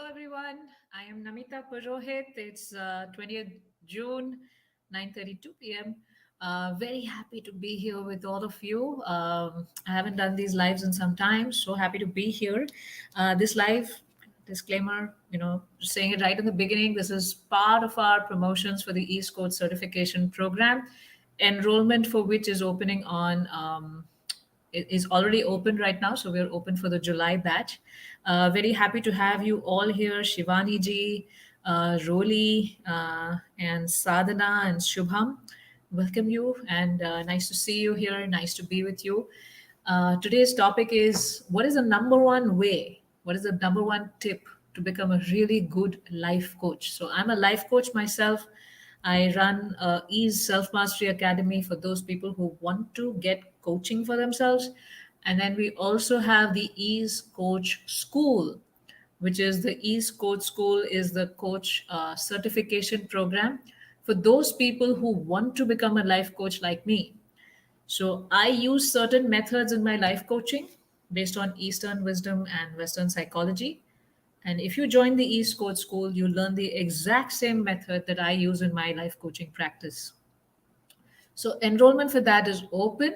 everyone. I am Namita Purohit. It's 20th June, 9:32 p.m. Very happy to be here with all of you. I haven't done these lives in some time, so happy to be here. This live disclaimer, just saying it right in the beginning. This is part of our promotions for the East Coast Certification Program, enrollment for which is opening on. It is already open right now, so we're open for the July batch. Very happy to have you all here, Shivani ji, Roli, and Sadhana and Shubham. Welcome you, and nice to see you here. Nice to be with you. Today's topic is what is the number one way? What is the number one tip to become a really good life coach? So I'm a life coach myself. I run Ease Self Mastery Academy for those people who want to get coaching for themselves. And then we also have the Ease Coach School, which is the Ease Coach School is the coach certification program for those people who want to become a life coach like me. So I use certain methods in my life coaching based on Eastern wisdom and Western psychology. And if you join the East Coach School, you learn the exact same method that I use in my life coaching practice. So enrollment for that is open,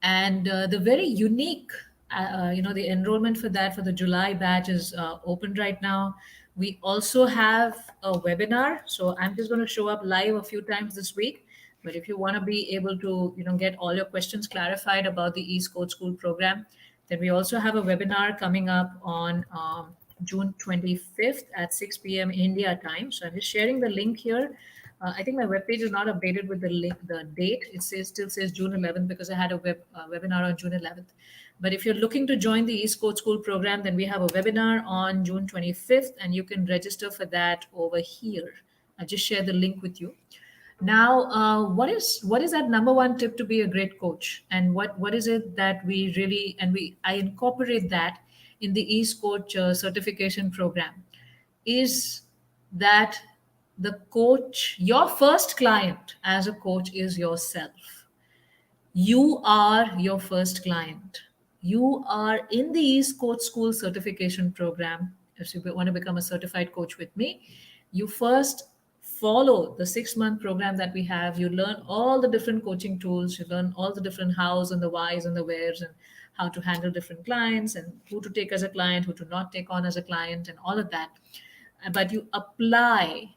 and the very unique, the enrollment for that for the July batch is open right now. We also have a webinar, so I'm just going to show up live a few times this week. But if you want to be able to, get all your questions clarified about the East Coast School program, then we also have a webinar coming up on June 25th at 6 p.m. India time. So I'm just sharing the link here. I think my webpage is not updated with the link, the date. It still says June 11th because I had a webinar on June 11th. But if you're looking to join the East Coast School program, then we have a webinar on June 25th, and you can register for that over here. I just share the link with you. Now, what is that number one tip to be a great coach, and what is it that we really and we I incorporate that in the East Coach certification program is that the coach, your first client as a coach is yourself. You are your first client. You are in the East Coach School certification program. If you want to become a certified coach with me, you first follow the 6 month program that we have. You learn all the different coaching tools, you learn all the different hows and the whys and the wheres, and how to handle different clients, and who to take as a client, who to not take on as a client, and all of that. But you apply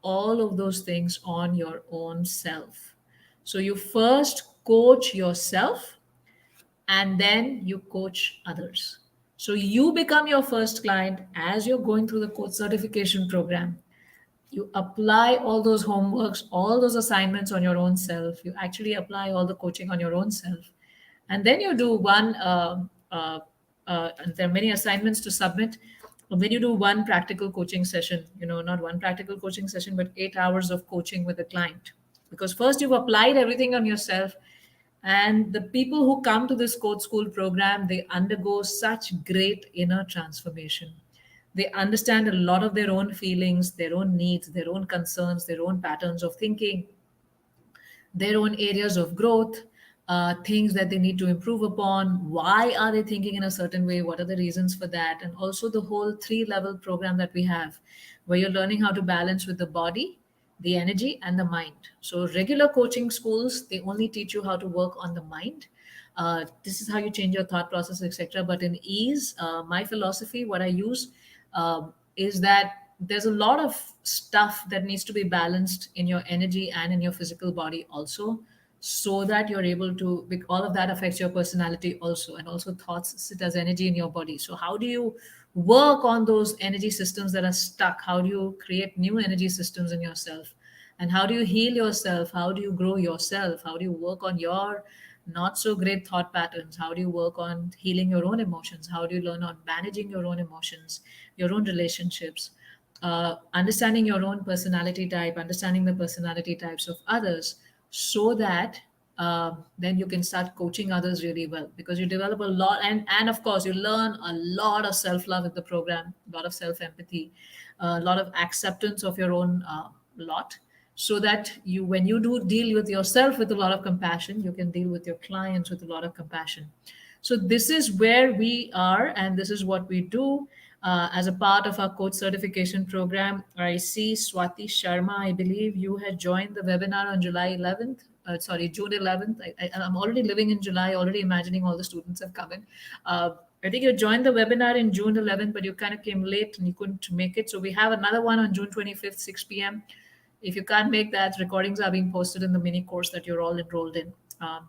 all of those things on your own self. So you first coach yourself, and then you coach others. So you become your first client as you're going through the coach certification program. You apply all those homeworks, all those assignments on your own self. You actually apply all the coaching on your own self. And then you do one, and there are many assignments to submit. And then you do one practical coaching session, not one practical coaching session, but 8 hours of coaching with the client. Because first you've applied everything on yourself, and the people who come to this coach school program, they undergo such great inner transformation. They understand a lot of their own feelings, their own needs, their own concerns, their own patterns of thinking, their own areas of growth, things that they need to improve upon. Why are they thinking in a certain way? What are the reasons for that? And also the whole 3 level program that we have, where you're learning how to balance with the body, the energy, and the mind. So regular coaching schools, they only teach you how to work on the mind. This is how you change your thought process, etc. But in Ease, my philosophy, what I use is that there's a lot of stuff that needs to be balanced in your energy and in your physical body also, so that you're able to all of that affects your personality also, and also thoughts sit as energy in your body. So how do you work on those energy systems that are stuck? How do you create new energy systems in yourself? And how do you heal yourself? How do you grow yourself? How do you work on your not so great thought patterns? How do you work on healing your own emotions? How do you learn on managing your own emotions, your own relationships, understanding your own personality type, understanding the personality types of others, so that then you can start coaching others really well, because you develop a lot, and of course you learn a lot of self-love in the program, a lot of self-empathy, a lot of acceptance of your own lot, so that you, when you do deal with yourself with a lot of compassion, you can deal with your clients with a lot of compassion. So this is where we are, and this is what we do. as a part of our coach certification program. I see Swati Sharma, I believe you had joined the webinar on July 11th. Sorry, June 11th. I'm already living in July, already imagining all the students have come in. Uh, I think you joined the webinar in June 11th, but you kind of came late and you couldn't make it. So we have another one on June 25th, 6 p.m. If you can't make that, recordings are being posted in the mini course that you're all enrolled in.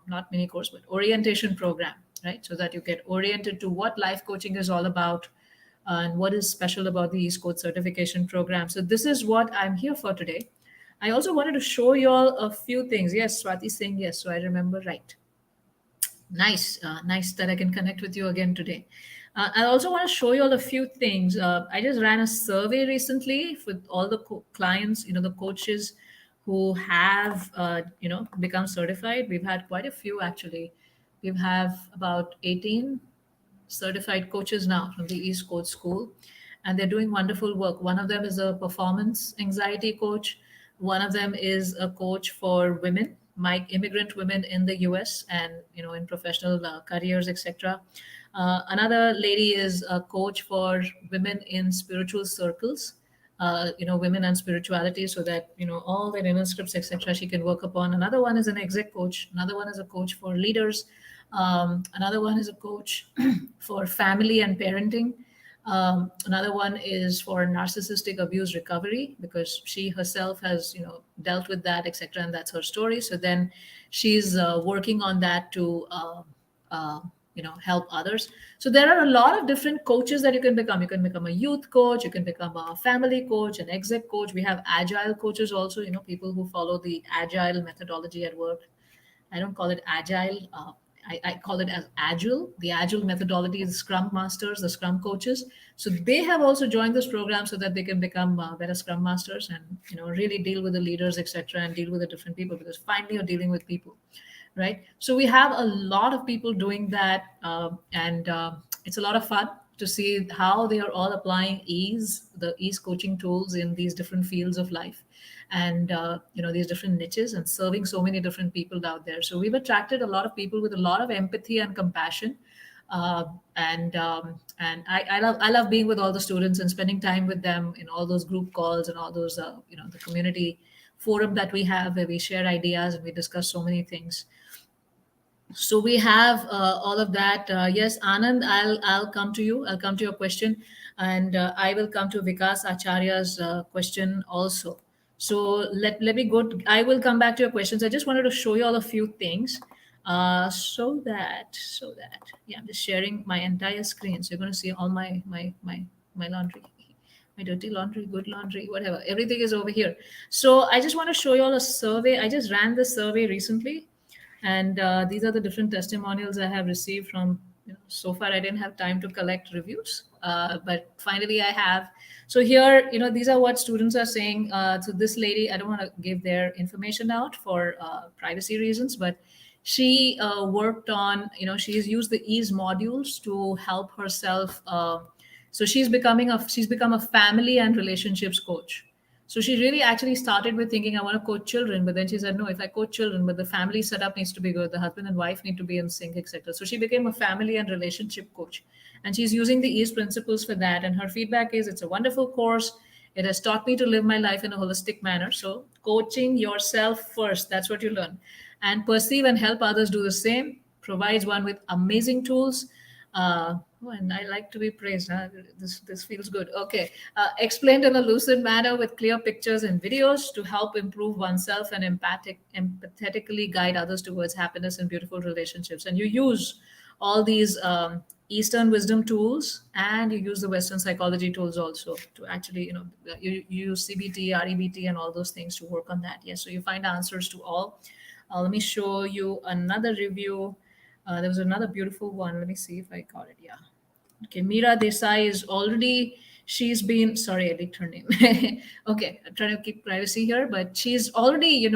Not mini course, but orientation program, right? So that you get oriented to what life coaching is all about and what is special about the East Coast certification program. So this is what I'm here for today. I also wanted to show you all a few things. Yes, Swati saying yes, so I remember right. Nice, nice that I can connect with you again today. I also want to show you all a few things. I just ran a survey recently with all the clients, the coaches who have, become certified. We've had quite a few actually. We've have about 18 certified coaches now from the East Coast School, and they're doing wonderful work. One of them is a performance anxiety coach. One of them is a coach for women, my immigrant women in the U.S. and in professional careers, etc. Another lady is a coach for women in spiritual circles. Women and spirituality, so that all their inner scripts, etc. She can work upon. Another one is an exec coach. Another one is a coach for leaders. Another one is a coach for family and parenting. Another one is for narcissistic abuse recovery because she herself has, dealt with that, etc. And that's her story. So then she's working on that to, uh, help others. So there are a lot of different coaches that you can become. You can become a youth coach. You can become a family coach, an exec coach. We have agile coaches also. People who follow the agile methodology at work. I don't call it agile. I call it as agile. The agile methodology is Scrum masters, the Scrum coaches. So they have also joined this program so that they can become better Scrum masters and really deal with the leaders, etc., and deal with the different people because finally you're dealing with people, right? So we have a lot of people doing that, and it's a lot of fun to see how they are all applying the ease coaching tools in these different fields of life and these different niches and serving so many different people out there. So we've attracted a lot of people with a lot of empathy and compassion. And I love being with all the students and spending time with them in all those group calls and all those the community forum that we have where we share ideas and we discuss so many things. So we have all of that. Yes, Anand, I'll come to you. I'll come to your question, and I will come to Vikas Acharya's question also. So let me go. I will come back to your questions. I just wanted to show you all a few things, so that yeah, I'm just sharing my entire screen. So you're going to see all my laundry. My dirty laundry, good laundry, whatever. Everything is over here. So I just want to show you all a survey. I just ran this survey recently, and these are the different testimonials I have received from. So far, I didn't have time to collect reviews, but finally I have. So here, these are what students are saying. So this lady, I don't want to give their information out for privacy reasons, but she worked on. She's used the ease modules to help herself. So she's become a family and relationships coach. So she really actually started with thinking, I want to coach children, but then she said, no, if I coach children, but the family setup needs to be good, the husband and wife need to be in sync, etc. So she became a family and relationship coach, and she's using the ease principles for that. And her feedback is, it's a wonderful course. It has taught me to live my life in a holistic manner. So coaching yourself first, that's what you learn, and perceive and help others do the same. Provides one with amazing tools. And I like to be praised. Huh? This feels good. Okay. Explained in a lucid manner with clear pictures and videos to help improve oneself and empathetically guide others towards happiness and beautiful relationships. And you use all these Eastern wisdom tools, and you use the Western psychology tools also to actually, you use CBT, REBT, and all those things to work on that. Yes. So you find answers to all. Let me show you another review. There was another beautiful one. Let me see if I got it. Yeah. Okay. Meera Desai is already, she's been, sorry, I did her name. Okay. I'm trying to keep privacy here, but she's already,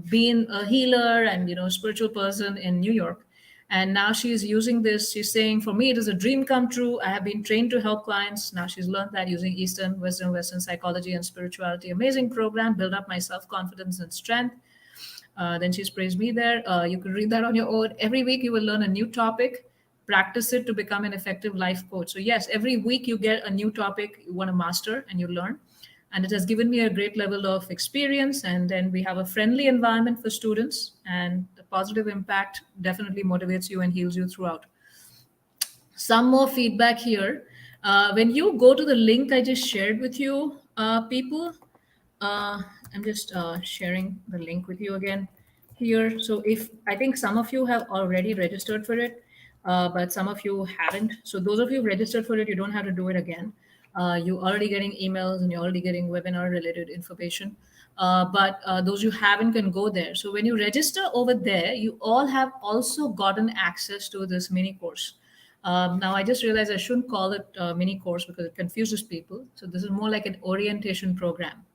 been a healer and, spiritual person in New York. And now she's using this. She's saying, for me, it is a dream come true. I have been trained to help clients. Now she's learned that using Eastern wisdom, Western psychology, and spirituality. Amazing program, build up my self confidence and strength. Then she's praised me there. You can read that on your own. Every week you will learn a new topic. practice it to become an effective life coach. So yes, every week you get a new topic you want to master and you learn, and it has given me a great level of experience. And then we have a friendly environment for students, and the positive impact definitely motivates you and heals you throughout. Some more feedback here. When you go to the link I just shared with you, people, uh, I'm just sharing the link with you again here. So if I think some of you have already registered for it, but some of you haven't. So those of you registered for it, you don't have to do it again. You're already getting emails and you're already getting webinar related information. But those you haven't can go there. So when you register over there, you all have also gotten access to this mini course. Now I just realized I shouldn't call it a mini course because it confuses people. So this is more like an orientation program.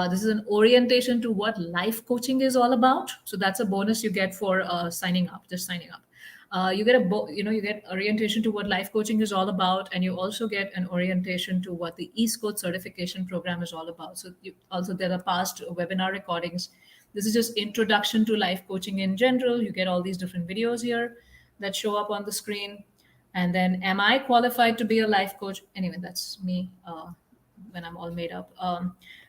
This is an orientation to what life coaching is all about. So that's a bonus you get for signing up, just signing up. You get you get orientation to what life coaching is all about, and you also get an orientation to what the East Coast certification program is all about. So also there are past webinar recordings. This is just introduction to life coaching in general. You get all these different videos here that show up on the screen. And then, am I qualified to be a life coach? Anyway, that's me when I'm all made up.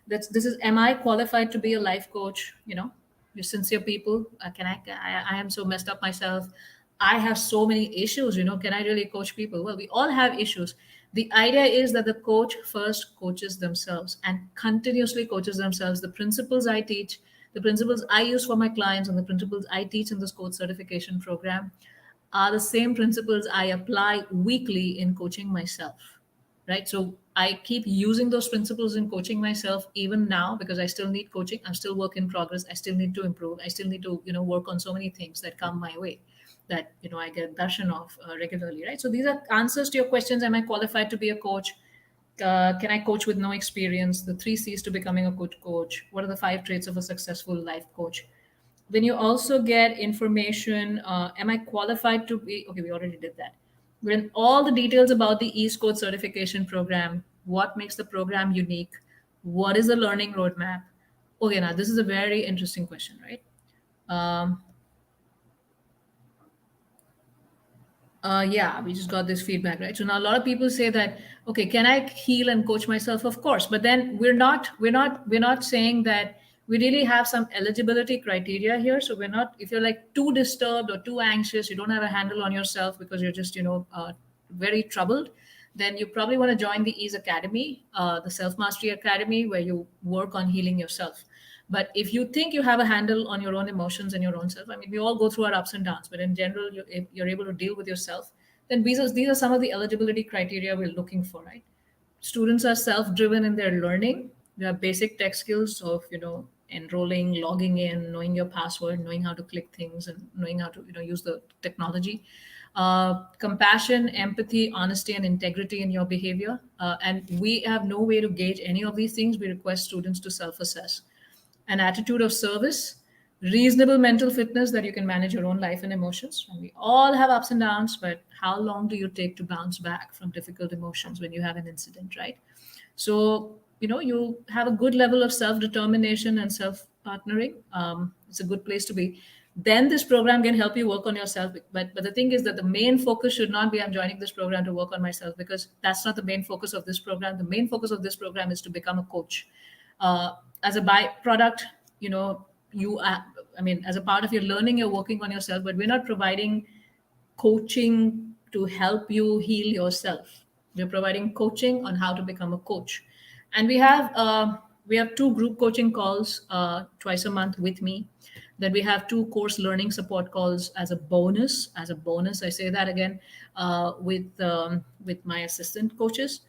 This is, am I qualified to be a life coach? You're sincere people. I am so messed up myself. I have so many issues. Can I really coach people? Well, we all have issues. The idea is that the coach first coaches themselves and continuously coaches themselves. The principles I teach, the principles I use for my clients, and the principles I teach in this coach certification program are the same principles I apply weekly in coaching myself, right? So I keep using those principles in coaching myself even now because I still need coaching. I'm still work in progress. I still need to improve. I still need to, work on so many things that come my way that, I get darshan of regularly, right? So these are answers to your questions. Am I qualified to be a coach? Can I coach with no experience? The 3 C's to becoming a good coach. What are the 5 traits of a successful life coach? Then you also get information. Am I qualified to be? Okay, we already did that. Then all the details about the East Coast certification program. What makes the program unique? What is the learning roadmap? Okay, now this is a very interesting question, right? Um, yeah, we just got this feedback, right? So now a lot of people say that, okay, can I heal and coach myself? Of course, but then we're not saying that we really have some eligibility criteria here. So we're not, if you're like too disturbed or too anxious, you don't have a handle on yourself because you're just, very troubled, then you probably want to join the Ease Academy, the Self Mastery Academy, where you work on healing yourself. But if you think you have a handle on your own emotions and your own self, I mean, we all go through our ups and downs, but in general, if you're able to deal with yourself, then these are some of the eligibility criteria we're looking for, right? Students are self-driven in their learning. They have basic tech skills of, enrolling, logging in, knowing your password, knowing how to click things, and knowing how to, use the technology. Compassion, empathy, honesty, and integrity in your behavior. And we have no way to gauge any of these things. We request students to self-assess. An attitude of service, reasonable mental fitness that you can manage your own life and emotions. And we all have ups and downs, but how long do you take to bounce back from difficult emotions when you have an incident, right? So, you have a good level of self determination and self partnering. It's a good place to be. Then this program can help you work on yourself. But the thing is that the main focus should not be I'm joining this program to work on myself, because that's not the main focus of this program. The main focus of this program is to become a coach. uh, as a byproduct, you know, you are, I mean, as a part of your learning, you're working on yourself, but we're not providing coaching to help you heal yourself. We're providing coaching on how to become a coach. And we have 2 group coaching calls twice a month with me. Then we have 2 course learning support calls as a bonus. As a bonus, I say that again, with my assistant coaches.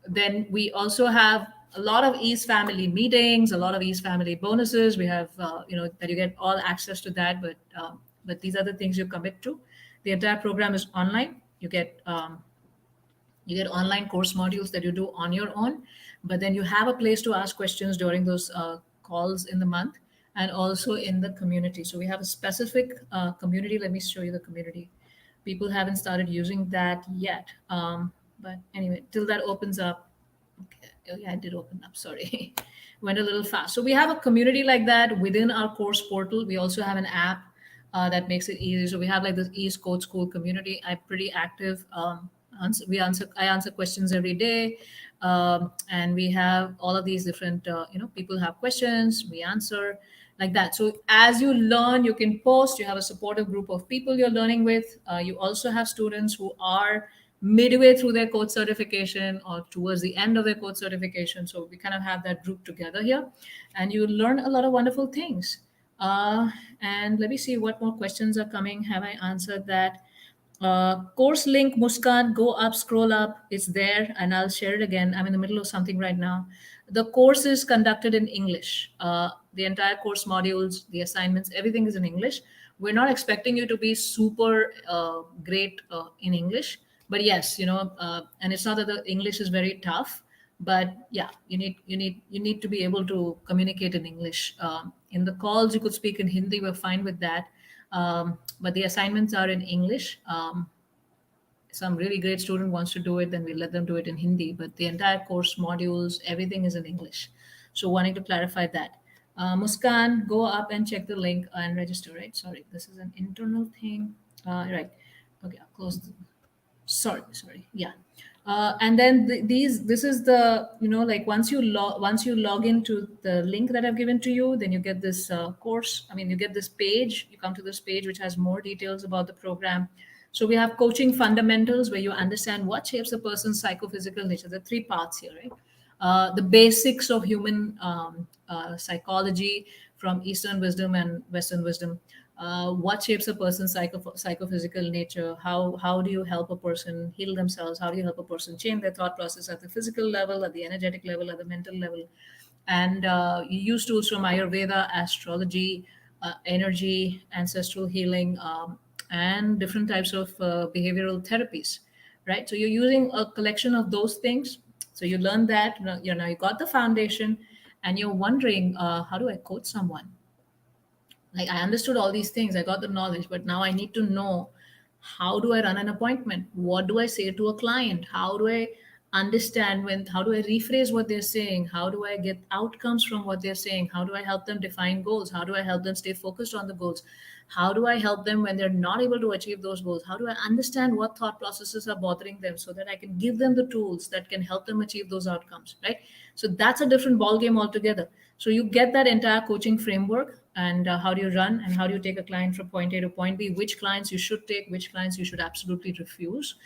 Then we also have a lot of Ease family meetings, a lot of Ease family bonuses. We have, that you get all access to that. But these are the things you commit to. The entire program is online. You get online course modules that you do on your own, but then you have a place to ask questions during those calls in the month, and also in the community. So we have a specific community. Let me show you the community. People haven't started using that yet, but anyway, till that opens up. Okay. Oh, yeah, it did open up. Sorry. Went a little fast. So we have a community like that within our course portal. We also have an app. That makes it easy. So we have like this East Coast School community. I'm pretty active. I answer questions every day, and we have all of these different. People have questions. We answer like that. So as you learn, you can post. You have a supportive group of people you're learning with. You also have students who are midway through their coach certification or towards the end of their coach certification. So we kind of have that group together here, and you learn a lot of wonderful things. And let me see what more questions are coming. Have I answered that? Course link, Muskan, go up, scroll up. It's there, and I'll share it again. I'm in the middle of something right now. The course is conducted in English. The entire course modules, the assignments, everything is in English. We're not expecting you to be super great in English, but yes, and it's not that the English is very tough, but yeah, you need to be able to communicate in English. In the calls, you could speak in Hindi. We're fine with that, but the assignments are in English. Some really great student wants to do it, then we let them do it in Hindi. But the entire course modules, everything is in English. So wanting to clarify that. Muskan, go up and check the link and register. Right? Sorry, this is an internal thing. Right. Okay, I'll close. Sorry, yeah. And then this is the, like once you log into the link that I've given to you, then you get this course. I mean, you get this page. You come to this page which has more details about the program. So we have coaching fundamentals, where you understand what shapes a person's psychophysical nature. There are three parts here, right? The basics of human psychology, from Eastern wisdom and Western wisdom. What shapes a person's psychophysical nature? How do you help a person heal themselves? How do you help a person change their thought process at the physical level, at the energetic level, at the mental level? And you use tools from Ayurveda, astrology, energy, ancestral healing, and different types of behavioral therapies, right? So you're using a collection of those things. So you learn that, you got the foundation, and you're wondering, how do I coach someone? Like, I understood all these things, I got the knowledge, but now I need to know, how do I run an appointment? What do I say to a client? How do I understand how do I rephrase what they're saying? How do I get outcomes from what they're saying? How do I help them define goals? How do I help them stay focused on the goals? How do I help them when they're not able to achieve those goals? How do I understand what thought processes are bothering them, so that I can give them the tools that can help them achieve those outcomes, right? So that's a different ball game altogether. So you get that entire coaching framework, and how do you run, and how do you take a client from point A to point B, which clients you should take, which clients you should absolutely refuse,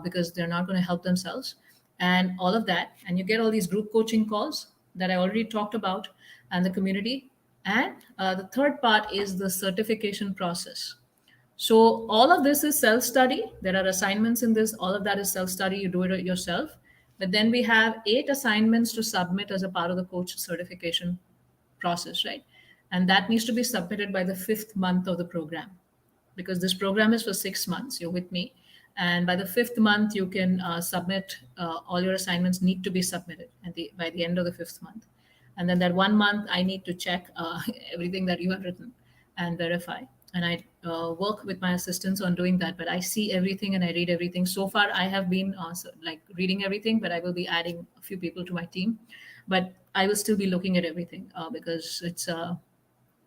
because they're not going to help themselves, and all of that. And you get all these group coaching calls that I already talked about, and the community. And the third part is the certification process. So all of this is self-study. There are assignments in this. All of that is self-study. You do it yourself. But then we have 8 assignments to submit as a part of the coach certification process, right? And that needs to be submitted by the fifth month of the program, because this program is for 6 months. You're with me. And by the fifth month, you can submit, all your assignments need to be submitted by the end of the fifth month. And then that 1 month, I need to check everything that you have written and verify. And I work with my assistants on doing that. But I see everything and I read everything. So far, I have been like reading everything, but I will be adding a few people to my team. But I will still be looking at everything, because it's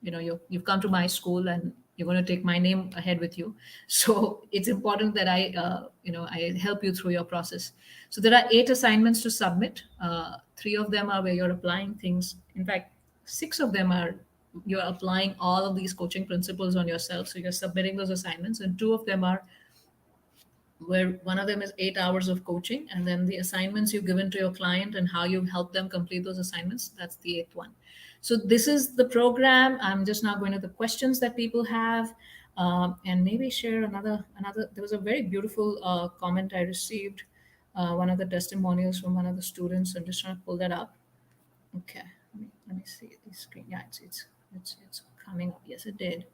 you've come to my school, and you're going to take my name ahead with you. So it's important that I help you through your process. So there are 8 assignments to submit. 3 of them are where you're applying things. In fact, 6 of them are you're applying all of these coaching principles on yourself, so you're submitting those assignments. And 2 of them are where one of them is 8 hours of coaching, and then the assignments you've given to your client and how you help them complete those assignments, that's the eighth one. So this is the program. I'm just now going to the questions that people have, and maybe share another. There was a very beautiful comment I received, one of the testimonials from one of the students. I'm just trying to pull that up. Okay, let me see the screen. Yeah, it's coming up. Yes, it did.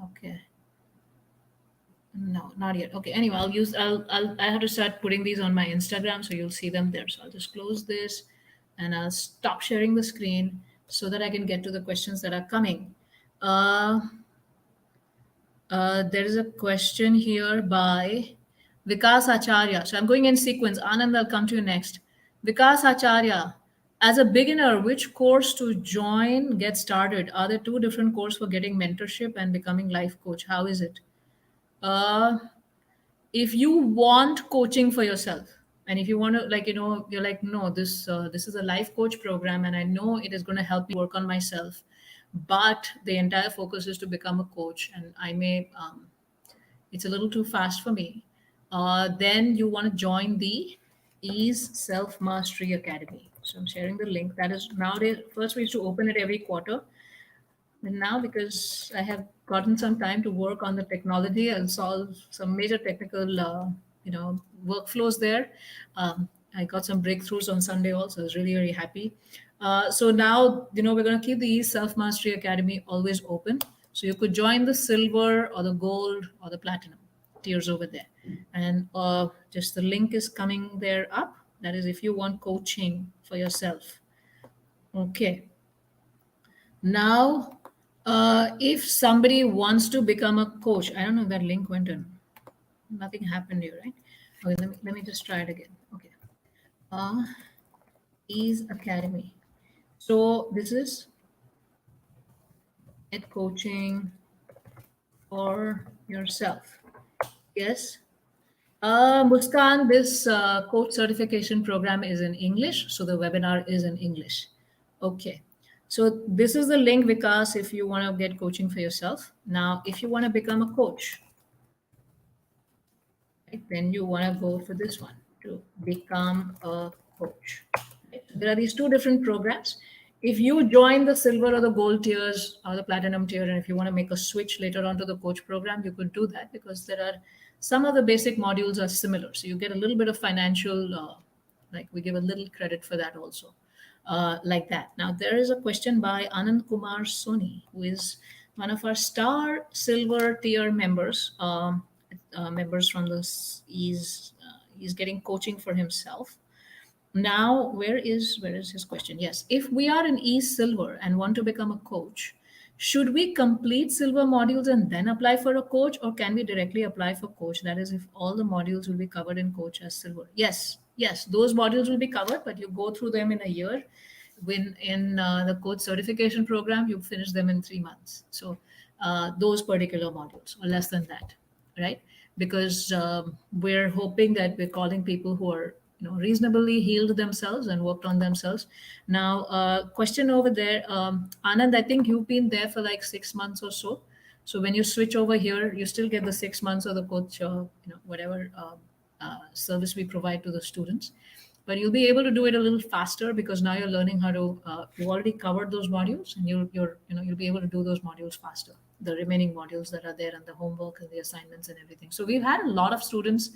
Okay. No, not yet. Okay. Anyway, I have to start putting these on my Instagram, so you'll see them there. So I'll just close this, and I'll stop sharing the screen so that I can get to the questions that are coming. Uh, there is a question here by Vikas Acharya. So I'm going in sequence. Anand, I'll come to you next. Vikas Acharya, As a beginner, which course to join, get started? Are there two different courses for getting mentorship and becoming life coach? How is it? Uh, if you want coaching for yourself, and if you want to, like, you're like, no, this is a life coach program, and I know it is going to help me work on myself, but the entire focus is to become a coach, and I may it's a little too fast for me. Then you want to join the Ease Self Mastery Academy. So I'm sharing the link. That is nowadays, first we used to open it every quarter. And now, because I have gotten some time to work on the technology and solve some major technical, workflows there, I got some breakthroughs on Sunday also. I was really, very happy. So now, we're going to keep the Self Mastery Academy always open. So you could join the silver or the gold or the platinum tiers over there. And just the link is coming there up. That is if you want coaching for yourself. Okay. Now, if somebody wants to become a coach, I don't know if that link went in. Nothing happened here, right? Okay, let me just try it again. Okay. Uh, Ease Academy. So this is Ed Coaching for yourself. Yes. Muskan, this coach certification program is in English, so the webinar is in English. Okay. So this is the link, Vikas, if you want to get coaching for yourself. Now, if you want to become a coach, right, then you want to go for this one to become a coach. Right? There are these two different programs. If you join the silver or the gold tiers or the platinum tier, and if you want to make a switch later on to the coach program, you could do that because there are some of the basic modules are similar. So you get a little bit of financial, like we give a little credit for that also. Like that. Now, there is a question by Anand Kumar Soni, who is one of our star silver tier members, members from this. He's getting coaching for himself. Now, where is his question? Yes, if we are in silver and want to become a coach, should we complete silver modules and then apply for a coach, or can we directly apply for coach? That is, if all the modules will be covered in coach as silver. Yes, those modules will be covered, but you go through them in a year. When in the coach certification program, you finish them in 3 months. So those particular modules, or less than that, right? Because we're hoping that we're calling people who are reasonably healed themselves and worked on themselves. Now, question over there, Anand, I think you've been there for like 6 months or so. So when you switch over here, you still get the 6 months of the coach, whatever service we provide to the students. But you'll be able to do it a little faster because now you're learning how to. You've already covered those modules, and you'll be able to do those modules faster. The remaining modules that are there, and the homework and the assignments and everything. So we've had a lot of students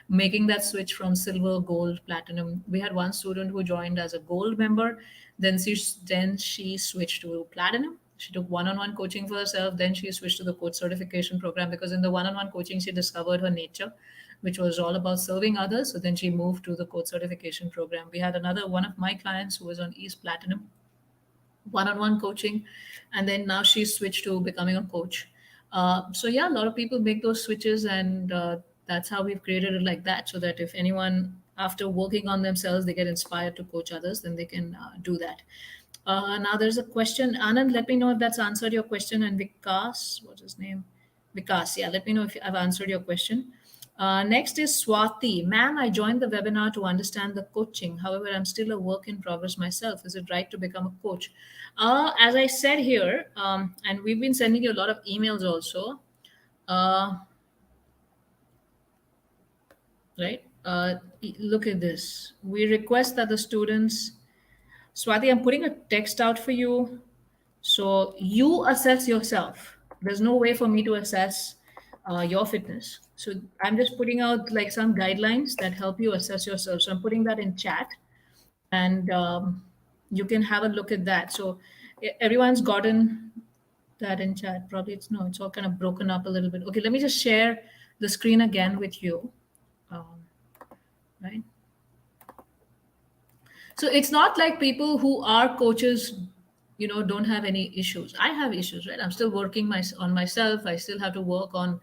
making that switch from silver, gold, platinum. We had one student who joined as a gold member, then she switched to platinum. She took one-on-one coaching for herself. Then she switched to the coach certification program because in the one-on-one coaching she discovered her nature, which was all about serving others. So then she moved to the coach certification program. We had another one of my clients who was on East Platinum one-on-one coaching, and then now she's switched to becoming a coach. So yeah, a lot of people make those switches, and that's how we've created it like that, so that if anyone after working on themselves they get inspired to coach others, then they can do that. Now there's a question, Anand. Let me know if that's answered your question, and Vikas, what's his name? Vikas, yeah. Let me know if I've answered your question. Next is Swati. Ma'am, I joined the webinar to understand the coaching. However, I'm still a work in progress myself. Is it right to become a coach? As I said here, and we've been sending you a lot of emails also, uh, right? Look at this. We request that the students, Swati, I'm putting a text out for you. So you assess yourself. There's no way for me to assess your fitness. So I'm just putting out like some guidelines that help you assess yourself. So I'm putting that in chat, and you can have a look at that. So everyone's gotten that in chat. Probably it's no, it's all kind of broken up a little bit. Okay, let me just share the screen again with you. Um, right. So it's not like people who are coaches, don't have any issues. I have issues, right? I'm still working on myself. I still have to work on,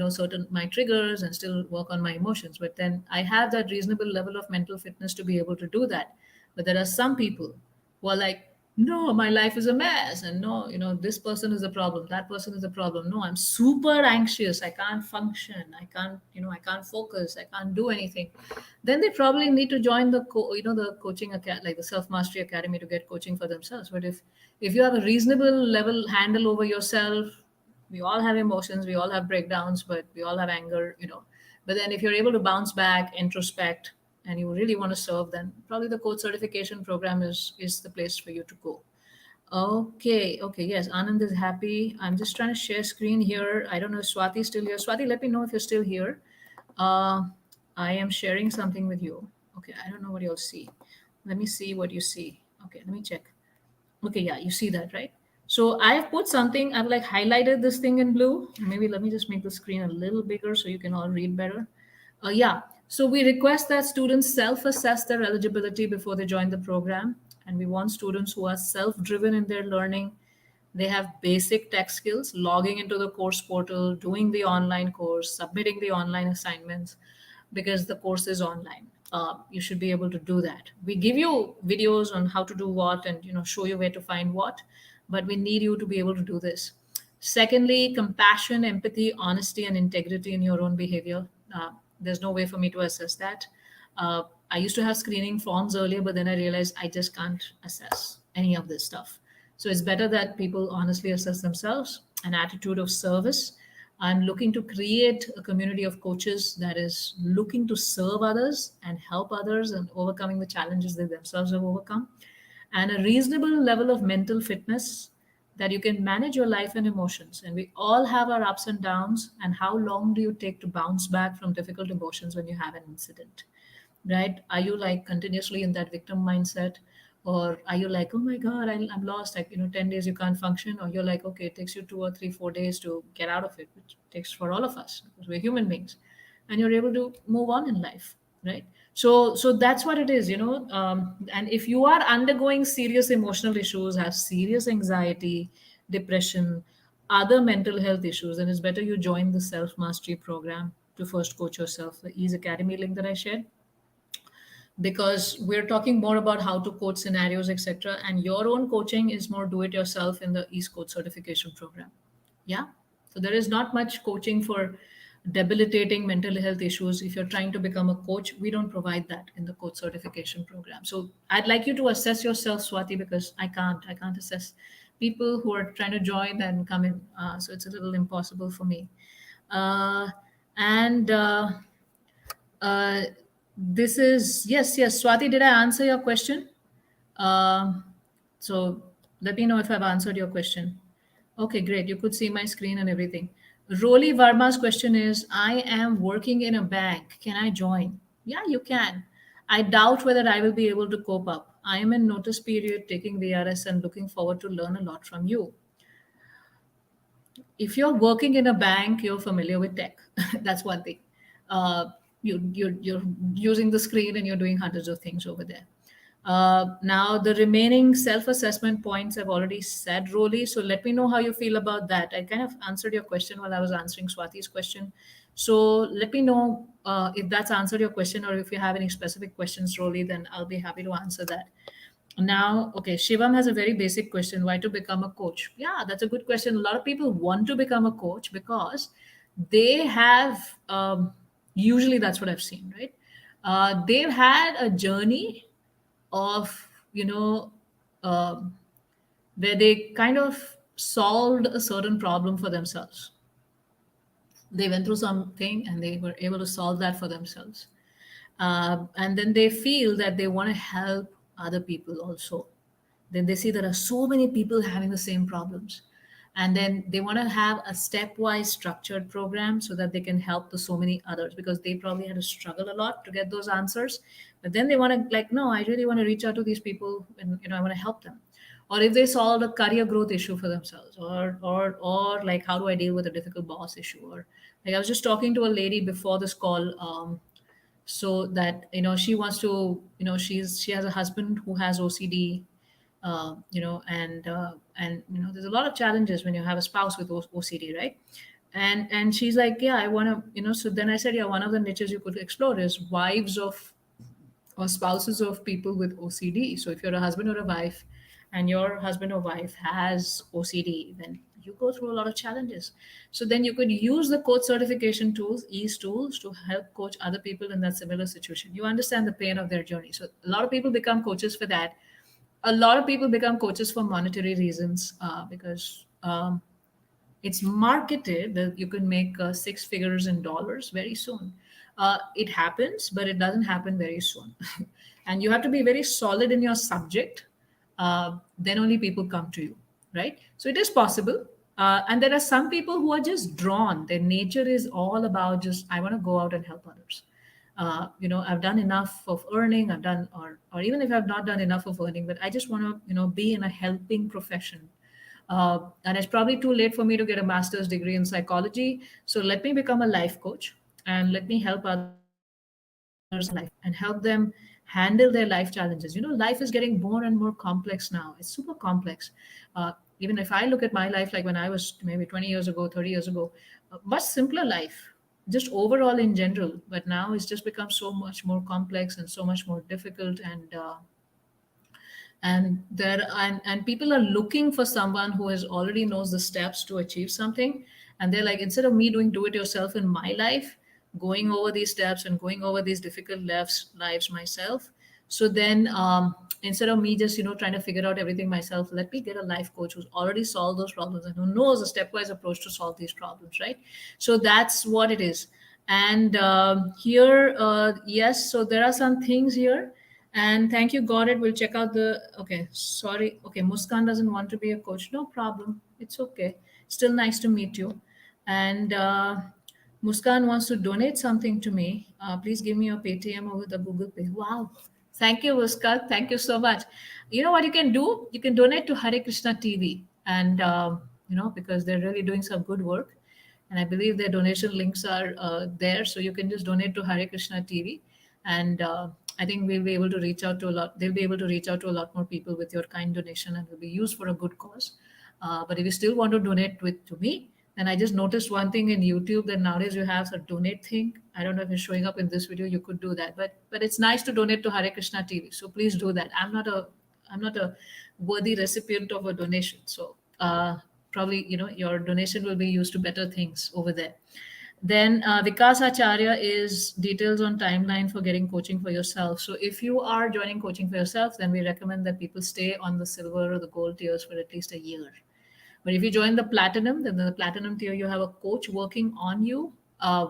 certain my triggers and still work on my emotions. But then I have that reasonable level of mental fitness to be able to do that. But there are some people who are like, no, my life is a mess, and no, this person is a problem, that person is a problem. No, I'm super anxious, I can't function, I can't focus, I can't do anything. Then they probably need to join the coaching like the self mastery academy, to get coaching for themselves. But if you have a reasonable level handle over yourself, we all have emotions, we all have breakdowns, but we all have anger. But then if you're able to bounce back, introspect, and you really want to serve, then probably the coach certification program is the place for you to go. Okay, okay, yes, Anand is happy. I'm just trying to share screen here. I don't know if Swati is still here. Swati, let me know if you're still here. Uh, I am sharing something with you. Okay, I don't know what you'll see. Let me see what you see. Okay, let me check. Okay, yeah, you see that, right? So I have put something, I've like highlighted this thing in blue. Maybe let me just make the screen a little bigger so you can all read better. Yeah, so we request that students self assess their eligibility before they join the program. And we want students who are self driven in their learning. They have basic tech skills, logging into the course portal, doing the online course, submitting the online assignments, because the course is online. You should be able to do that. We give you videos on how to do what, and show you where to find what, but we need you to be able to do this. Secondly, compassion, empathy, honesty, and integrity in your own behavior. There's no way for me to assess that. I used to have screening forms earlier, but then I realized I just can't assess any of this stuff. So it's better that people honestly assess themselves. An attitude of service. I'm looking to create a community of coaches that is looking to serve others and help others and overcoming the challenges they themselves have overcome. And a reasonable level of mental fitness, that you can manage your life and emotions. And we all have our ups and downs. And how long do you take to bounce back from difficult emotions when you have an incident? Right? Are you like continuously in that victim mindset? Or are you like, oh my God, I'm lost, like, 10 days you can't function? Or you're like, okay, it takes you 2 or 3, 4 days to get out of it, which takes for all of us because we're human beings, and you're able to move on in life, right? So that's what it is. And if you are undergoing serious emotional issues, have serious anxiety, depression, other mental health issues, then it's better you join the self mastery program to first coach yourself, the ease academy link that I shared, because we're talking more about how to coach scenarios, etc. And your own coaching is more do it yourself in the East Coach certification program. Yeah. So there is not much coaching for debilitating mental health issues. If you're trying to become a coach, we don't provide that in the coach certification program. So I'd like you to assess yourself, Swati, because I can't assess people who are trying to join and come in. So it's a little impossible for me. Uh, and uh, this is, yes, yes, Swati, did I answer your question? Um, so let me know if I've answered your question. Okay, great. You could see my screen and everything. Roli Varma's question is, I am working in a bank. Can I join? Yeah, you can. I doubt whether I will be able to cope up. I am in notice period taking VRS and looking forward to learn a lot from you. If you're working in a bank, you're familiar with tech. That's one thing. You're using the screen and you're doing hundreds of things over there. Now, the remaining self-assessment points I've already said, Roli. So let me know how you feel about that. I kind of answered your question while I was answering Swati's question. So let me know if that's answered your question, or if you have any specific questions, Roli, then I'll be happy to answer that. Now, okay, Shivam has a very basic question: why to become a coach? Yeah, that's a good question. A lot of people want to become a coach because they have, usually that's what I've seen, right? They've had a journey of, um, where they kind of solved a certain problem for themselves. They went through something and they were able to solve that for themselves. And then they feel that they want to help other people also. Then they see there are so many people having the same problems, and then they want to have a stepwise structured program so that they can help the so many others, because they probably had to struggle a lot to get those answers. But then they want to, like, no, I really want to reach out to these people, and I want to help them. Or if they solved a career growth issue for themselves, or like, how do I deal with a difficult boss issue? Or like, I was just talking to a lady before this call, so that, she wants to, she has a husband who has OCD, and there's a lot of challenges when you have a spouse with OCD, right? And she's like, yeah, I want to, so then I said, yeah, one of the niches you could explore is wives of or spouses of people with OCD. So if you're a husband or a wife and your husband or wife has OCD, then you go through a lot of challenges. So then you could use the coach certification tools, ease tools, to help coach other people in that similar situation. You understand the pain of their journey. So a lot of people become coaches for that. A lot of people become coaches for monetary reasons, because it's marketed that you can make six figures in dollars very soon. It happens, but it doesn't happen very soon. And you have to be very solid in your subject. Then only people come to you, right? So it is possible. And there are some people who are just drawn. Their nature is all about just, I want to go out and help others. I've done enough of earning. I've done, or even if I've not done enough of earning, but I just want to, be in a helping profession. And it's probably too late for me to get a master's degree in psychology. So let me become a life coach and let me help others understand life and help them handle their life challenges. Life is getting more and more complex now. It's super complex. Even if I look at my life, like when I was maybe 20 years ago, 30 years ago, much simpler life, just overall in general. But now it's just become so much more complex and so much more difficult. And people are looking for someone who has already knows the steps to achieve something. And they're like, instead of me doing do it yourself in my life, going over these steps and going over these difficult lives myself. So then, instead of me just trying to figure out everything myself, let me get a life coach who's already solved those problems and who knows a stepwise approach to solve these problems, right? So that's what it is. And here, yes, so there are some things here. And thank you, got it. We'll check out the. Okay, sorry. Okay, Muskan doesn't want to be a coach. No problem. It's okay. Still nice to meet you. And Muskan wants to donate something to me. Please give me your Paytm over the Google Pay. Wow. Thank you, Muskan. Thank you so much. You know what you can do? You can donate to Hare Krishna TV. And, because they're really doing some good work. And I believe their donation links are there. So you can just donate to Hare Krishna TV. And I think we'll be able to reach out to a lot. They'll be able to reach out to a lot more people with your kind donation, and will be used for a good cause. But if you still want to donate to me, then I just noticed one thing in YouTube that nowadays you have a donate thing. I don't know if it's showing up in this video. You could do that, but it's nice to donate to Hare Krishna TV. So please do that. I'm not a worthy recipient of a donation. So probably your donation will be used to better things over there. Then Vikas Acharya is details on timeline for getting coaching for yourself. So if you are joining coaching for yourself, then we recommend that people stay on the silver or the gold tiers for at least a year. But if you join the platinum, then the platinum tier, you have a coach working on you,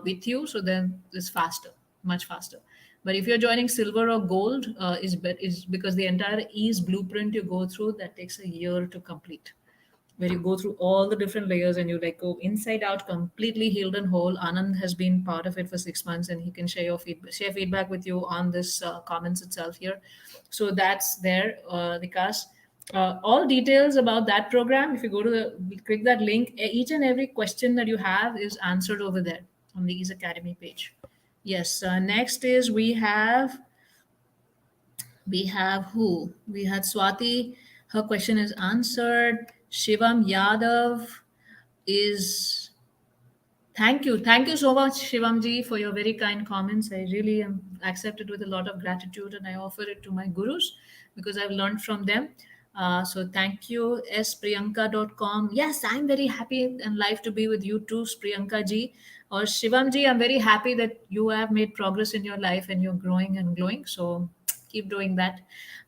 with you. So then it's faster, much faster. But if you're joining silver or gold, is because the entire ease blueprint you go through, that takes a year to complete, where you go through all the different layers and you like go inside out, completely healed and whole. Anand has been part of it for 6 months, and he can share feedback with you on this comments itself here. So that's there, Vikas. All details about that program, if you go to click that link, each and every question that you have is answered over there on the Ease Academy page. Yes. Next is we have who? We had Swati. Her question is answered. Shivam Yadav is. Thank you. Thank you so much, Shivamji, for your very kind comments. I really am accepted with a lot of gratitude, and I offer it to my gurus because I've learned from them. So thank you, spriyanka.com. Yes, I'm very happy and live to be with you too, Priyanka ji. Or Shivam I'm very happy that you have made progress in your life and you're growing and glowing. So keep doing that.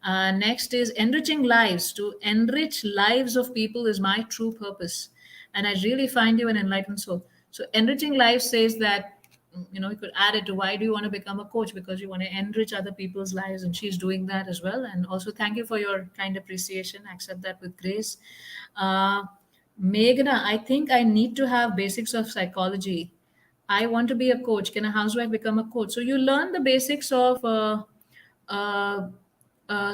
Next is enriching lives. To enrich lives of people is my true purpose. And I really find you an enlightened soul. So enriching lives says that, you could add it to why do you want to become a coach? Because you want to enrich other people's lives, and she's doing that as well. And also thank you for your kind appreciation. I accept that with grace. Uh, Meghna, I think I need to have basics of psychology. I want to be a coach. Can a housewife become a coach? So you learn the basics of uh,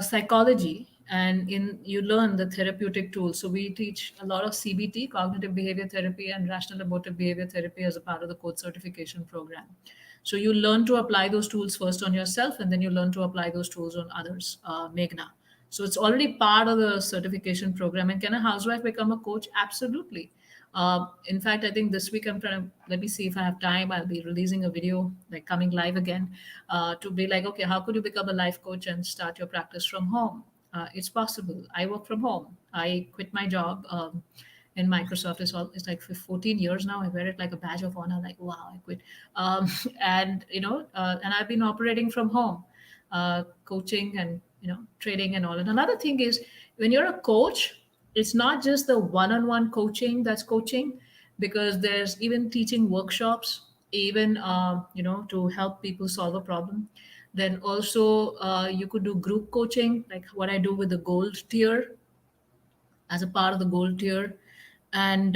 psychology, and in you learn the therapeutic tools. So we teach a lot of CBT, cognitive behavior therapy, and rational emotive behavior therapy as a part of the coach certification program. So you learn to apply those tools first on yourself, and then you learn to apply those tools on others. Meghna. So it's already part of the certification program. And can a housewife become a coach? Absolutely. In fact, I think this week I'm trying to, let me see if I have time. I'll be releasing a video, like coming live again, to be like, okay, how could you become a life coach and start your practice from home? It's possible. I work from home. I quit my job. In Microsoft. It's like for 14 years now. I wear it like a badge of honor. Like, wow, I quit. And and I've been operating from home, coaching and trading and all. And another thing is, when you're a coach, it's not just the one-on-one coaching that's coaching, because there's even teaching workshops, even to help people solve a problem. Then also you could do group coaching, like what I do with the gold tier, as a part of the gold tier. And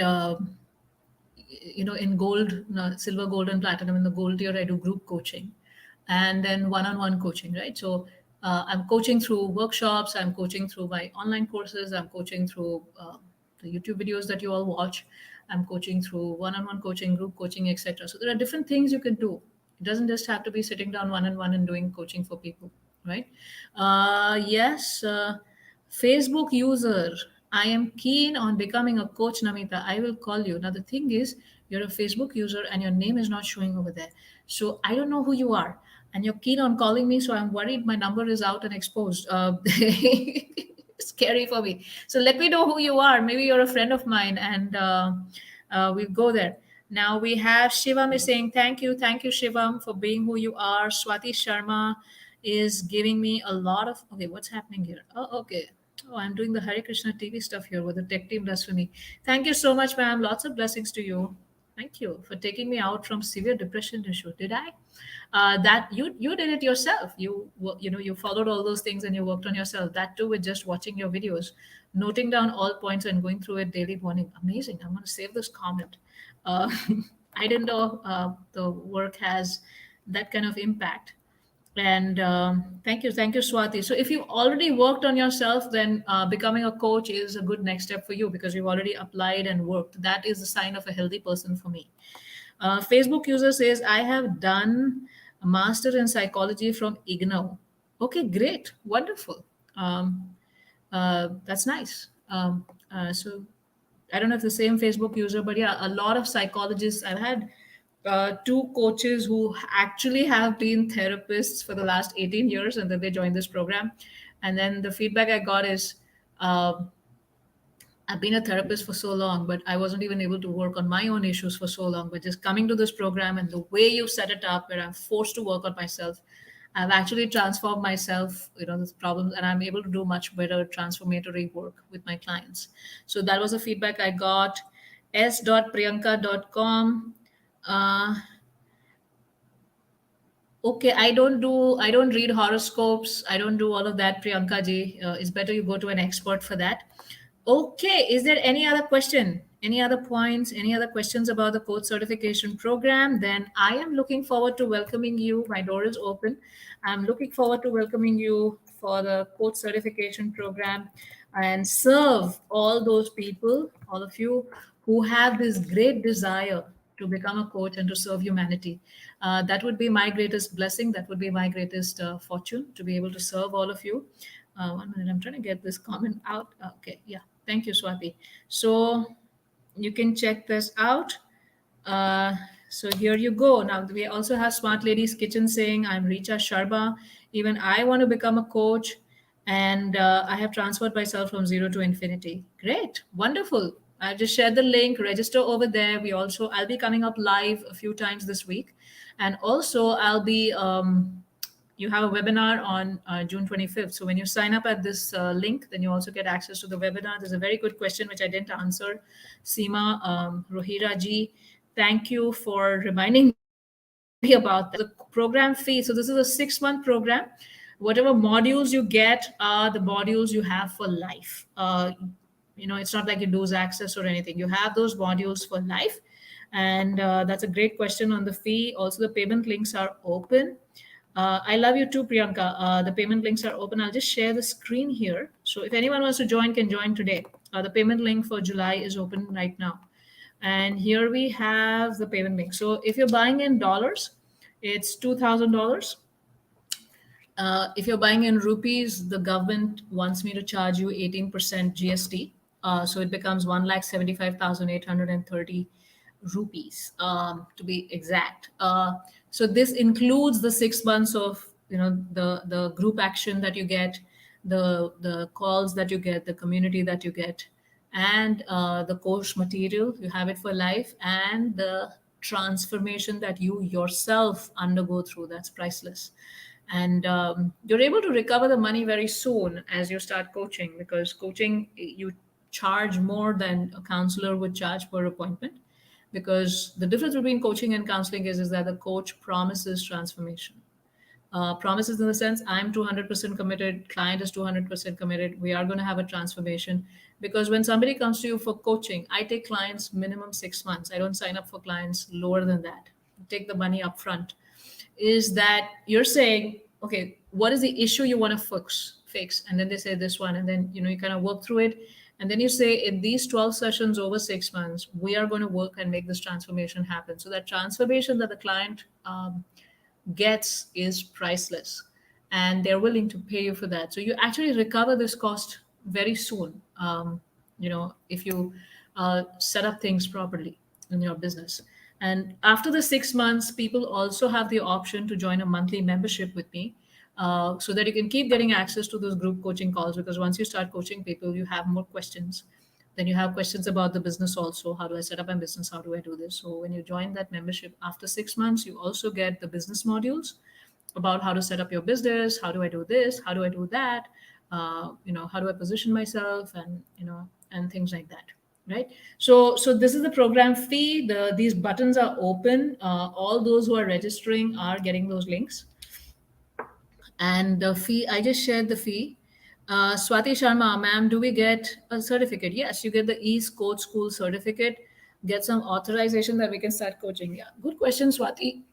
in gold, no, silver, gold, and platinum, in the gold tier I do group coaching, and then one-on-one coaching, right? So I'm coaching through workshops, I'm coaching through my online courses, I'm coaching through the YouTube videos that you all watch, I'm coaching through one-on-one coaching, group coaching, etc. So there are different things you can do. It doesn't just have to be sitting down one-on-one and doing coaching for people, right? Yes. Facebook user, I am keen on becoming a coach, Namita. I will call you. Now, the thing is, you're a Facebook user and your name is not showing over there. So I don't know who you are. And you're keen on calling me. So I'm worried my number is out and exposed. Scary for me. So let me know who you are. Maybe you're a friend of mine, and we'll go there. Now we have Shivam is saying, thank you. Thank you, Shivam, for being who you are. Swati Sharma is giving me a lot of, okay, what's happening here? Oh, okay. Oh, I'm doing the Hare Krishna TV stuff here, what the tech team does for me. Thank you so much, ma'am. Lots of blessings to you. Thank you for taking me out from severe depression issue. Did I? That you did it yourself. You followed all those things and you worked on yourself. That too with just watching your videos, noting down all points and going through it daily morning. Amazing. I'm going to save this comment. Uh, I didn't know the work has that kind of impact. And thank you, Swati. So if you've already worked on yourself, then becoming a coach is a good next step for you, because you've already applied and worked. That is a sign of a healthy person for me. Facebook user says, I have done a master in psychology from IGNOU. Okay, great, wonderful. That's nice. So I don't know if the same Facebook user, but yeah, a lot of psychologists. I've had two coaches who actually have been therapists for the last 18 years, and then they joined this program. And then the feedback I got is, uh, I've been a therapist for so long, but I wasn't even able to work on my own issues for so long. But just coming to this program and the way you set it up, where I'm forced to work on myself, I've actually transformed myself, this problems, and I'm able to do much better transformatory work with my clients. So that was the feedback I got. s.priyanka.com. Uh, Okay, I don't read horoscopes. I don't do all of that, Priyanka ji. It's better you go to an expert for that. Okay, is there any other question? Any other points? Any other questions about the coach certification program? Then I am looking forward to welcoming you. My door is open. I'm looking forward to welcoming you for the coach certification program and serve all those people, all of you who have this great desire to become a coach and to serve humanity. That would be my greatest blessing. That would be my greatest fortune, to be able to serve all of you. 1 minute, I'm trying to get this comment out. Okay, yeah. Thank you, Swati. So you can check this out. Uh, so here you go. Now we also have Smart Ladies Kitchen saying, I'm Richa Sharma. Even I want to become a coach, and I have transferred myself from zero to infinity. Great, wonderful. I just shared the link. Register over there. I'll be coming up live a few times this week, and also I'll be you have a webinar on June 25th. So when you sign up at this link, then you also get access to the webinar. There's a very good question which I didn't answer. Seema Rohira ji, thank you for reminding me about that. The program fee. So this is a 6-month program. Whatever modules you get are the modules you have for life. It's not like you lose access or anything. You have those modules for life. And that's a great question on the fee. Also, the payment links are open. I love you too, Priyanka. The payment links are open. I'll just share the screen here. So if anyone wants to join, can join today. The payment link for July is open right now. And here we have the payment link. So if you're buying in dollars, it's $2,000. If you're buying in rupees, the government wants me to charge you 18% GST. So it becomes 1,75,830 rupees, to be exact. So this includes the 6 months of, the group action that you get, the calls that you get, the community that you get, and the course material. You have it for life, and the transformation that you yourself undergo through. That's priceless. And you're able to recover the money very soon as you start coaching, because coaching, you charge more than a counselor would charge per appointment, because the difference between coaching and counseling is that the coach promises transformation. Promises in the sense, I'm 200% committed, client is 200% committed, we are going to have a transformation. Because when somebody comes to you for coaching, I take clients minimum 6 months. I don't sign up for clients lower than that. Take the money up front. Is that you're saying, okay, what is the issue you want to fix? And then they say this one, and then you kind of work through it. And then you say, in these 12 sessions over 6 months, we are going to work and make this transformation happen. So that transformation that the client gets is priceless, and they're willing to pay you for that. So you actually recover this cost very soon, if you set up things properly in your business. And after the 6 months, people also have the option to join a monthly membership with me, so that you can keep getting access to those group coaching calls. Because once you start coaching people, you have more questions. Then you have questions about the business also. How do I set up my business? How do I do this? So when you join that membership after 6 months, you also get the business modules about how to set up your business. How do I do this? How do I do that? How do I position myself, and things like that. Right. So this is the program fee. These buttons are open. All those who are registering are getting those links. And the fee, I just shared the fee. Swati Sharma, ma'am, do we get a certificate? Yes, you get the East Coach School certificate, get some authorization that we can start coaching. Yeah, good question, Swati.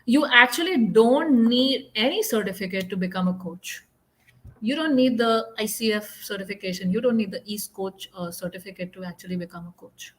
You actually don't need any certificate to become a coach. You don't need the ICF certification. You don't need the East Coach certificate to actually become a coach.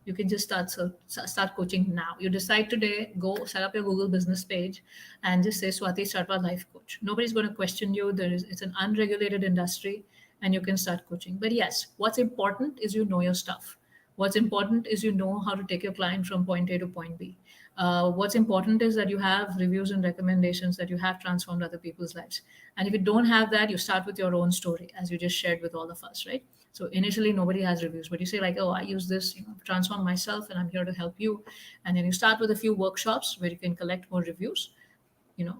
You can just start coaching now. You decide today, go set up your Google business page, and just say Swati Sharma Life Coach. Nobody's going to question you. It's an unregulated industry, and you can start coaching. But yes, what's important is you know your stuff. What's important is you know how to take your client from point A to point B. What's important is that you have reviews and recommendations, that you have transformed other people's lives. And if you don't have that, you start with your own story, as you just shared with all of us, right? So initially, nobody has reviews, but you say like, "Oh, I use this, transform myself, and I'm here to help you." And then you start with a few workshops where you can collect more reviews.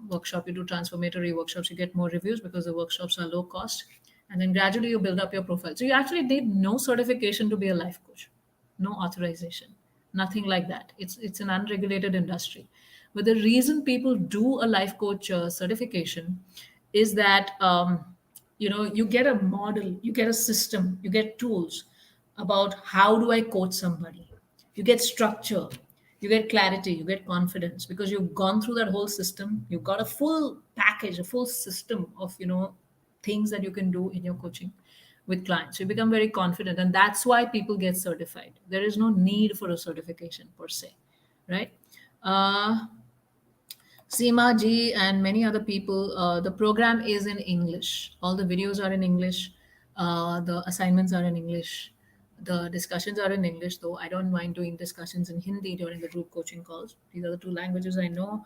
Workshop, you do transformatory workshops, you get more reviews because the workshops are low cost. And then gradually you build up your profile. So you actually need no certification to be a life coach, no authorization, nothing like that. It's an unregulated industry. But the reason people do a life coach certification is that you get a model, you get a system, you get tools about how do I coach somebody. You get structure, you get clarity, you get confidence, because you've gone through that whole system. You've got a full package, a full system of things that you can do in your coaching with clients. You become very confident, and that's why people get certified. There is no need for a certification per se, right? uh, Seema ji and many other people, the program is in English. All the videos are in English. The assignments are in English. The discussions are in English, though I don't mind doing discussions in Hindi during the group coaching calls. These are the two languages I know.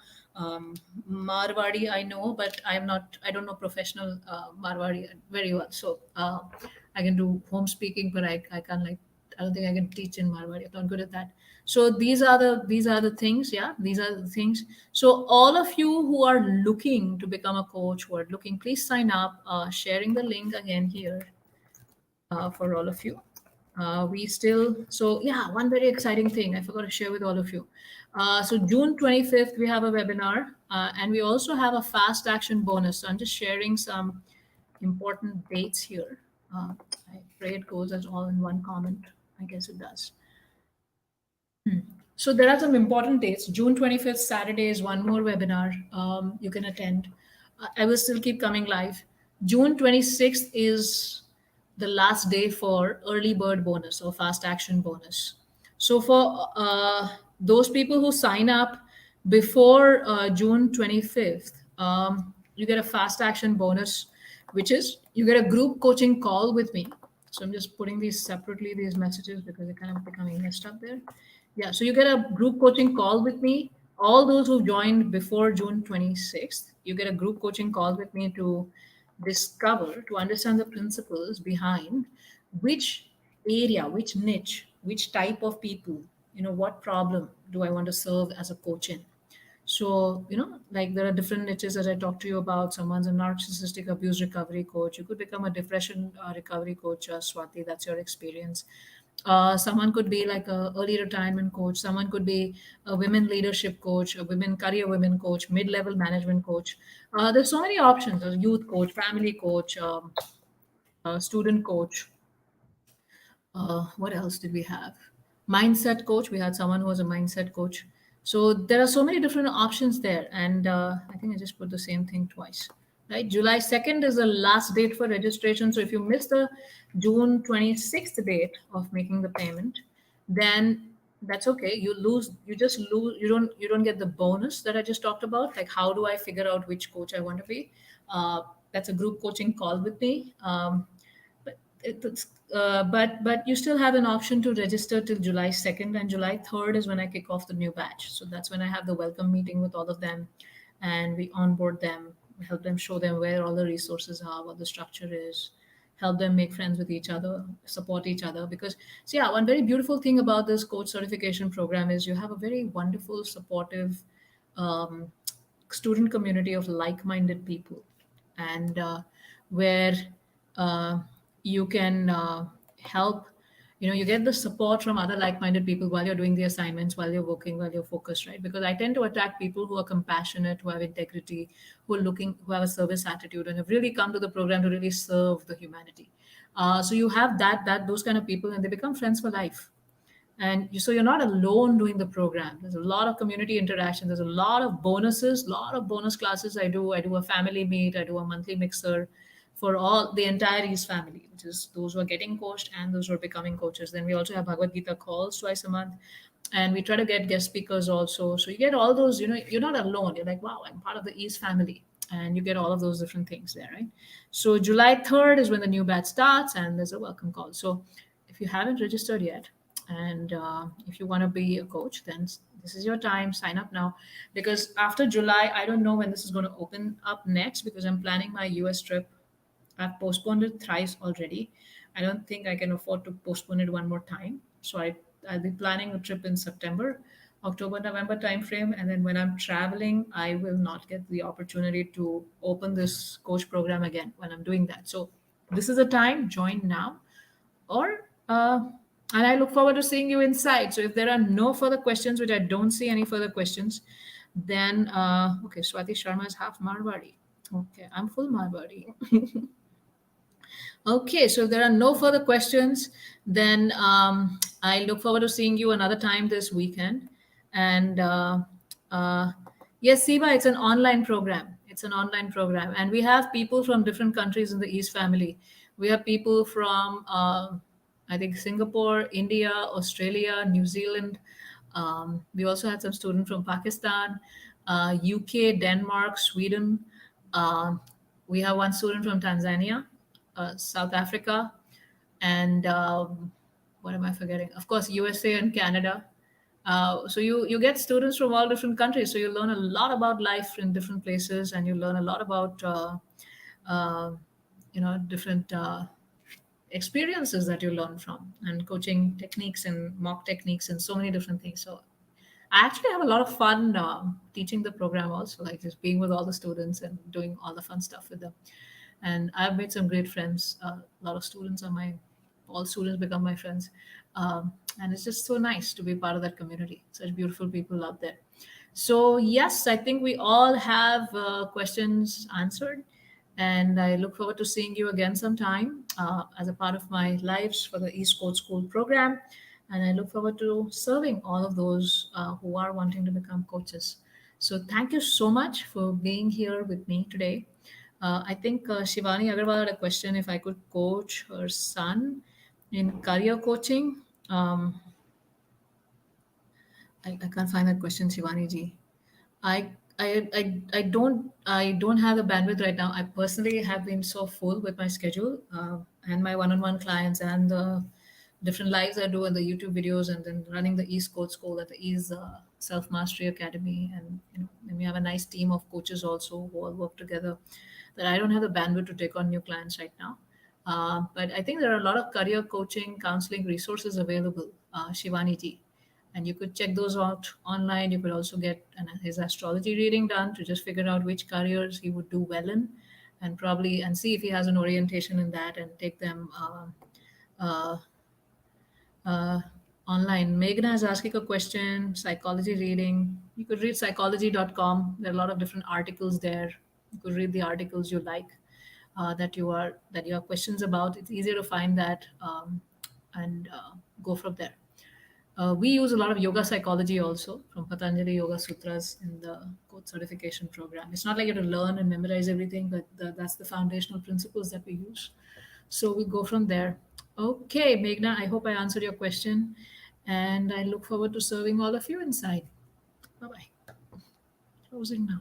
Marwari I know, but I don't know professional Marwari very well. So I can do home speaking, but I can't I don't think I can teach in Marwari. I'm not good at that. So these are the things. Yeah, these are the things. So all of you who are looking to become a coach, who are looking, please sign up. Sharing the link again here for all of you. We still, so yeah, one very exciting thing I forgot to share with all of you. So June 25th, we have a webinar, and we also have a fast action bonus. So I'm just sharing some important dates here. I pray it goes as all in one comment. I guess it does. So there are some important dates. June 25th, Saturday, is one more webinar you can attend. I will still keep coming live. June 26th is the last day for early bird bonus or fast action bonus. So for those people who sign up before June 25th, you get a fast action bonus, which is you get a group coaching call with me. So I'm just putting these separately, these messages, because they're kind of becoming messed up there. Yeah, so you get a group coaching call with me. All those who joined before June 26th, you get a group coaching call with me to discover, to understand the principles behind which area, which niche, which type of people, what problem do I want to serve as a coach in. So, like there are different niches that I talked to you about. Someone's a narcissistic abuse recovery coach. You could become a depression recovery coach, Swati. That's your experience. Someone could be like a early retirement coach. Someone could be a women leadership coach, a women coach, mid-level management coach. There's so many options. A youth coach, family coach, student coach. What else did we have? Mindset coach. We had someone who was a mindset coach. So there are so many different options there. And I think I just put the same thing twice. Right? July 2nd is the last date for registration. So if you miss the June 26th date of making the payment, then that's okay. You just lose, you don't get the bonus that I just talked about. Like how do I figure out which coach I want to be? That's a group coaching call with me. But you still have an option to register till July 2nd, and July 3rd is when I kick off the new batch. So that's when I have the welcome meeting with all of them, and we onboard them, help them, show them where all the resources are, what the structure is, help them make friends with each other, support each other. Because, so yeah, one very beautiful thing about this coach certification program is you have a very wonderful, supportive um, student community of like-minded people, and where uh, you can help, you get the support from other like-minded people while you're doing the assignments, while you're working, while you're focused, right? Because I tend to attract people who are compassionate, who have integrity, who have a service attitude, and have really come to the program to really serve the humanity. So you have those kind of people, and they become friends for life. And so you're not alone doing the program. There's a lot of community interaction. There's a lot of bonuses, lot of bonus classes. I do a family meet, I do a monthly mixer for all the entire East family, which is those who are getting coached and those who are becoming coaches. Then we also have Bhagavad Gita calls twice a month, and we try to get guest speakers also. So you get all those, you're not alone. You're like, wow, I'm part of the East family. And you get all of those different things there, right? So July 3rd is when the new batch starts, and there's a welcome call. So if you haven't registered yet, and if you want to be a coach, then this is your time. Sign up now, because after July, I don't know when this is going to open up next, because I'm planning my US trip. I've postponed it thrice already. I don't think I can afford to postpone it one more time. So I'll be planning a trip in September, October, November timeframe. And then when I'm traveling, I will not get the opportunity to open this coach program again when I'm doing that. So this is the time. Join now, or and I look forward to seeing you inside. So if there are no further questions, which I don't see any further questions, then okay, Swati Sharma is half Marwari. Okay, I'm full Marwari. Okay, so if there are no further questions, then I look forward to seeing you another time this weekend. And uh, yes, Siva, it's an online program. It's an online program. And we have people from different countries in the East family. We have people from, I think, Singapore, India, Australia, New Zealand. We also had some students from Pakistan, UK, Denmark, Sweden. Um, we have one student from Tanzania, South Africa, and what am I forgetting? Of course, USA and Canada. So you get students from all different countries. So you learn a lot about life in different places, and you learn a lot about uh, different experiences that you learn from, and coaching techniques and mock techniques and so many different things. So I actually have a lot of fun teaching the program also, like just being with all the students and doing all the fun stuff with them. And I've made some great friends. A lot of students are all students become my friends. And it's just so nice to be part of that community. Such beautiful people out there. So, yes, I think we all have questions answered. And I look forward to seeing you again sometime as a part of my lives for the East Coast School program. And I look forward to serving all of those who are wanting to become coaches. So, thank you so much for being here with me today. I think Shivani Agarwal had a question if I could coach her son in career coaching. I can't find that question, Shivani ji. I I don't have the bandwidth right now. I personally have been so full with my schedule, and my one-on-one clients and the different lives I do and the YouTube videos, and then running the East Code School at the Ease Self Mastery Academy, and then we have a nice team of coaches also who all work together. That I don't have the bandwidth to take on new clients right now. But I think there are a lot of career coaching, counseling resources available, Shivani ji, and you could check those out online. You could also get his astrology reading done to just figure out which careers he would do well in, and probably and see if he has an orientation in that and take them uh, uh, online. Meghna is asking a question, psychology reading. You could read psychology.com. There are a lot of different articles there. You could read the articles you like, that you have questions about. It's easier to find that, and go from there. We use a lot of yoga psychology also from Patanjali Yoga Sutras in the code certification program. It's not like you have to learn and memorize everything, but that's the foundational principles that we use. So we go from there. Okay, Meghna, I hope I answered your question, and I look forward to serving all of you inside. Bye bye. Closing now.